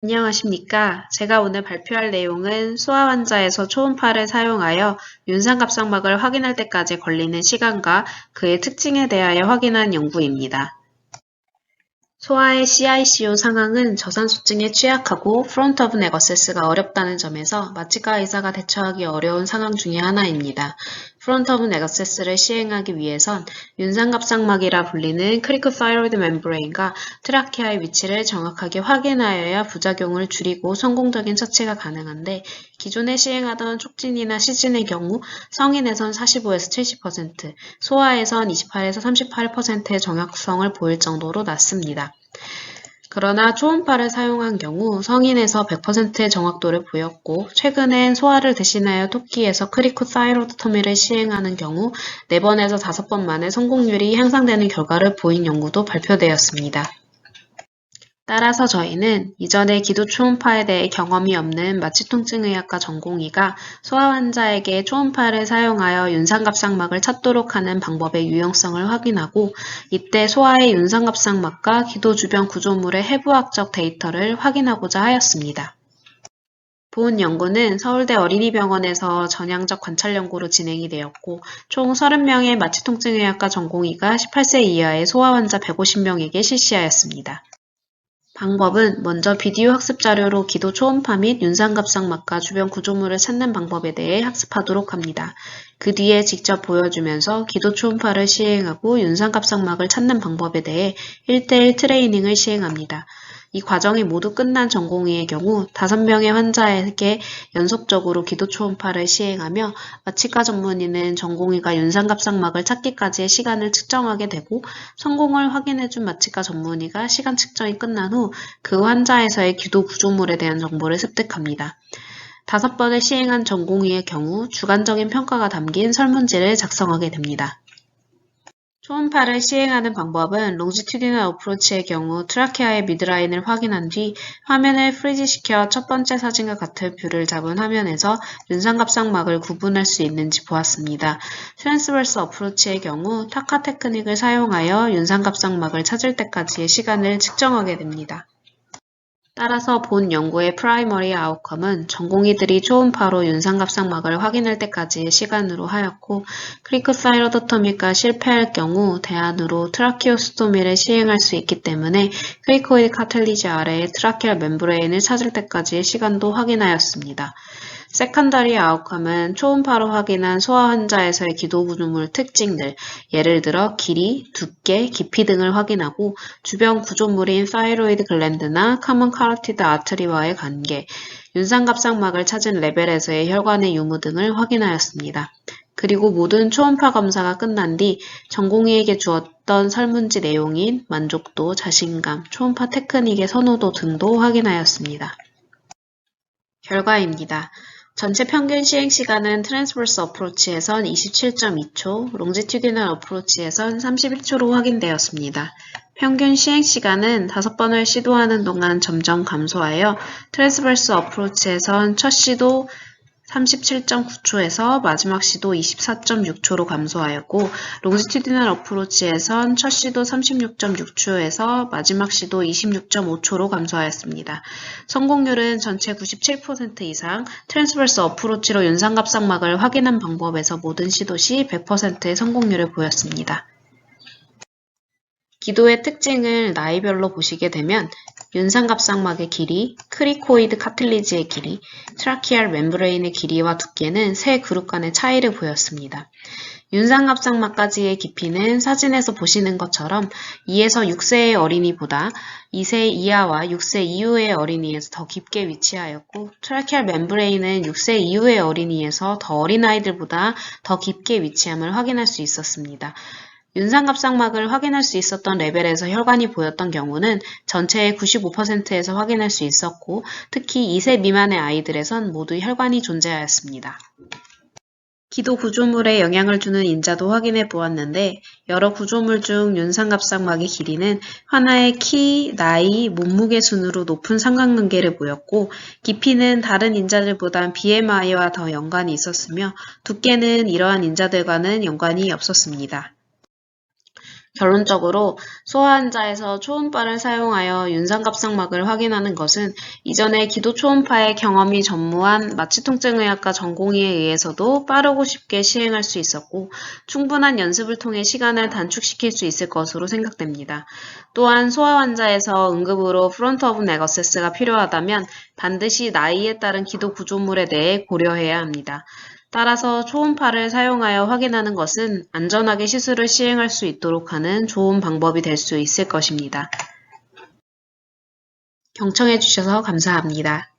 안녕하십니까. 제가 오늘 발표할 내용은 소아 환자에서 초음파를 사용하여 윤상갑상막을 확인할 때까지 걸리는 시간과 그의 특징에 대하여 확인한 연구입니다. 소아의 CICU 상황은 저산소증에 취약하고 프론트 오브 넥 어세스가 어렵다는 점에서 마취과 의사가 대처하기 어려운 상황 중의 하나입니다. 프론트 오브 넥 어세스를 시행하기 위해선 윤상갑상막이라 불리는 크리코 타이로이드 멤브레인과 트라케아의 위치를 정확하게 확인하여야 부작용을 줄이고 성공적인 처치가 가능한데 기존에 시행하던 촉진이나 시진의 경우 성인에선 45에서 70%, 소아에선 28에서 38%의 정확성을 보일 정도로 낮습니다. 그러나 초음파를 사용한 경우 성인에서 100%의 정확도를 보였고 최근엔 소아를 대신하여 토끼에서 크리코사이로토미를 시행하는 경우 4번에서 5번 만에 성공률이 향상되는 결과를 보인 연구도 발표되었습니다. 따라서 저희는 이전에 기도 초음파에 대해 경험이 없는 마취통증의학과 전공의가 소아 환자에게 초음파를 사용하여 윤상갑상막을 찾도록 하는 방법의 유용성을 확인하고 이때 소아의 윤상갑상막과 기도 주변 구조물의 해부학적 데이터를 확인하고자 하였습니다. 본 연구는 서울대 어린이병원에서 전향적 관찰 연구로 진행이 되었고 총 30명의 마취통증의학과 전공의가 18세 이하의 소아 환자 150명에게 실시하였습니다. 방법은 먼저 비디오 학습 자료로 기도 초음파 및 윤상갑상막과 주변 구조물을 찾는 방법에 대해 학습하도록 합니다. 그 뒤에 직접 보여주면서 기도 초음파를 시행하고 윤상갑상막을 찾는 방법에 대해 1:1 트레이닝을 시행합니다. 이 과정이 모두 끝난 전공의의 경우 5명의 환자에게 연속적으로 기도 초음파를 시행하며 마취과 전문의는 전공의가 윤상갑상막을 찾기까지의 시간을 측정하게 되고 성공을 확인해준 마취과 전문의가 시간 측정이 끝난 후 그 환자에서의 기도 구조물에 대한 정보를 습득합니다. 5번을 시행한 전공의의 경우 주관적인 평가가 담긴 설문지를 작성하게 됩니다. 초음파를 시행하는 방법은 롱지튜디널 어프로치의 경우 트라케아의 미드라인을 확인한 뒤 화면을 프리지시켜 첫 번째 사진과 같은 뷰를 잡은 화면에서 윤상갑상막을 구분할 수 있는지 보았습니다. 트랜스버스 어프로치의 경우 타카 테크닉을 사용하여 윤상갑상막을 찾을 때까지의 시간을 측정하게 됩니다. 따라서 본 연구의 프라이머리 아웃컴은 전공의들이 초음파로 윤상갑상막을 확인할 때까지의 시간으로 하였고 크리코사이로토미가 실패할 경우 대안으로 트라키오스토미를 시행할 수 있기 때문에 크리코이드 카틀리지 아래의 트라케알 멤브레인을 찾을 때까지의 시간도 확인하였습니다. 세컨더리 아웃컴은 초음파로 확인한 소아 환자에서의 기도 구조물 특징들, 예를 들어 길이, 두께, 깊이 등을 확인하고 주변 구조물인 사이로이드 글랜드나 카먼 카로티드 아트리와의 관계, 윤상갑상막을 찾은 레벨에서의 혈관의 유무 등을 확인하였습니다. 그리고 모든 초음파 검사가 끝난 뒤 전공의에게 주었던 설문지 내용인 만족도, 자신감, 초음파 테크닉의 선호도 등도 확인하였습니다. 결과입니다. 전체 평균 시행 시간은 트랜스버스 어프로치에선 27.2초, 롱지튜디널 어프로치에선 31초로 확인되었습니다. 평균 시행 시간은 5번을 시도하는 동안 점점 감소하여 트랜스버스 어프로치에선 첫 시도 37.9초에서 마지막 시도 24.6초로 감소하였고 롱지튜디널 어프로치에선 첫 시도 36.6초에서 마지막 시도 26.5초로 감소하였습니다. 성공률은 전체 97% 이상 트랜스버스 어프로치로 윤상갑상막을 확인한 방법에서 모든 시도 시 100%의 성공률을 보였습니다. 기도의 특징을 나이별로 보시게 되면 윤상갑상막의 길이, 크리코이드 카틀리지의 길이, 트라키알 멤브레인의 길이와 두께는 세 그룹 간의 차이를 보였습니다. 윤상갑상막까지의 깊이는 사진에서 보시는 것처럼 2에서 6세의 어린이보다 2세 이하와 6세 이후의 어린이에서 더 깊게 위치하였고 트라키알 멤브레인은 6세 이후의 어린이에서 더 어린 아이들보다 더 깊게 위치함을 확인할 수 있었습니다. 윤상갑상막을 확인할 수 있었던 레벨에서 혈관이 보였던 경우는 전체의 95%에서 확인할 수 있었고 특히 2세 미만의 아이들에선 모두 혈관이 존재하였습니다. 기도 구조물에 영향을 주는 인자도 확인해 보았는데 여러 구조물 중 윤상갑상막의 길이는 하나의 키, 나이, 몸무게 순으로 높은 상관관계를 보였고 깊이는 다른 인자들보단 BMI와 더 연관이 있었으며 두께는 이러한 인자들과는 연관이 없었습니다. 결론적으로 소아 환자에서 초음파를 사용하여 윤상갑상막을 확인하는 것은 이전에 기도 초음파의 경험이 전무한 마취통증의학과 전공의에 의해서도 빠르고 쉽게 시행할 수 있었고 충분한 연습을 통해 시간을 단축시킬 수 있을 것으로 생각됩니다. 또한 소아 환자에서 응급으로 프론트 오브 네거세스가 필요하다면 반드시 나이에 따른 기도 구조물에 대해 고려해야 합니다. 따라서 초음파를 사용하여 확인하는 것은 안전하게 시술을 시행할 수 있도록 하는 좋은 방법이 될 수 있을 것입니다. 경청해 주셔서 감사합니다.